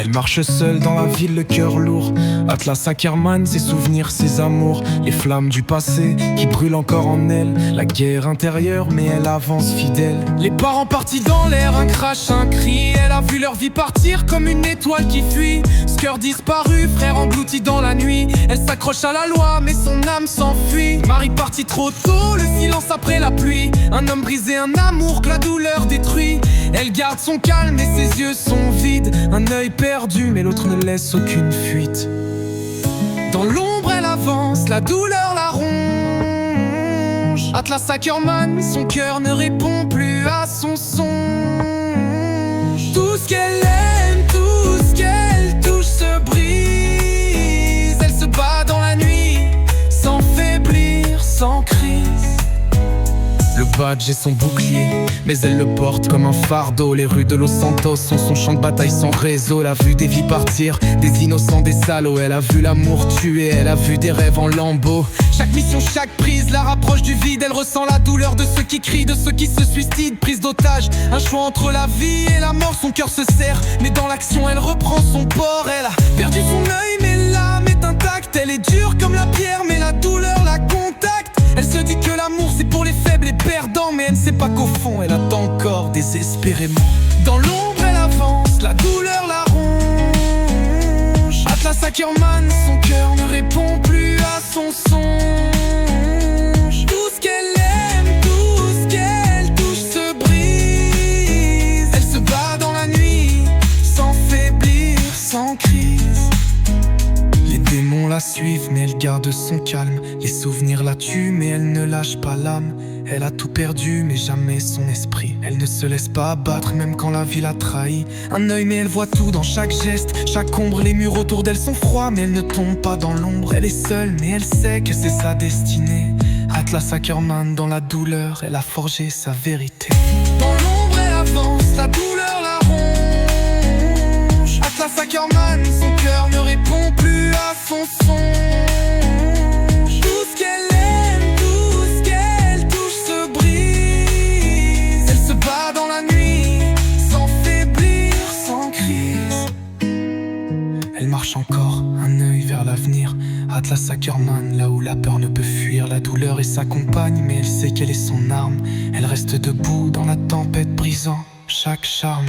Elle marche seule dans la ville, le cœur lourd. Atlas Ackerman, ses souvenirs, ses amours, les flammes du passé qui brûlent encore en elle. La guerre intérieure, mais elle avance fidèle. Les parents partis dans l'air, un crash, un cri. Elle a vu leur vie partir comme une étoile qui fuit. Ce cœur disparu, frère englouti dans la nuit. Elle s'accroche à la loi, mais son âme s'enfuit. Marie partit trop tôt, le silence après la pluie. Un homme brisé, un amour que la douleur détruit. Elle garde son calme et ses yeux sont vides. Un œil perdu, mais l'autre ne laisse aucune fuite. Dans l'ombre elle avance, la douleur la ronge. Atlas Ackerman, son cœur ne répond plus à son songe. Tout ce qu'elle aime, tout ce qu'elle touche se brise. Elle se bat dans la nuit, sans faiblir, sans crise. Le badge et son bouclier, mais elle le porte comme un fardeau. Les rues de Los Santos sont son champ de bataille sans réseau. Elle a vu des vies partir, des innocents, des salauds. Elle a vu l'amour tuer, elle a vu des rêves en lambeaux. Chaque mission, chaque prise la rapproche du vide. Elle ressent la douleur de ceux qui crient, de ceux qui se suicident. Prise d'otage, un choix entre la vie et la mort. Son cœur se serre, mais dans l'action elle reprend son port. Elle a perdu son œil, mais l'âme est intacte. Elle est dure comme la pierre, mais la douleur la contacte. Elle se dit que l'amour c'est pour les faibles et perdants, mais elle ne sait pas qu'au fond elle attend encore désespérément. Dans l'ombre elle avance, la douleur la ronge. Atlas Ackerman, son cœur ne répond plus à son songe. Tout ce qu'elle aime, tout ce qu'elle touche se brise. Elle se bat dans la nuit, sans faiblir, sans crise. Les démons la suivent, mais elle garde son calme. Les souvenirs la tuent, mais elle ne lâche pas l'âme. Elle a tout perdu, mais jamais son esprit. Elle ne se laisse pas abattre, même quand la vie la trahit. Un œil, mais elle voit tout dans chaque geste, chaque ombre. Les murs autour d'elle sont froids, mais elle ne tombe pas dans l'ombre. Elle est seule, mais elle sait que c'est sa destinée. Atlas Ackerman, dans la douleur, elle a forgé sa vérité. Dans l'ombre, elle avance, la douleur la ronge. Atlas Ackerman, son cœur ne répond plus à son songe. Tout ce qu'elle aime, tout ce qu'elle touche se brise. Elle se bat dans la nuit, sans faiblir, sans crise. Elle marche encore, un œil vers l'avenir. Atlas Ackerman, là où la peur ne peut fuir. La douleur est sa compagne, mais elle sait qu'elle est son arme. Elle reste debout dans la tempête, brisant chaque charme.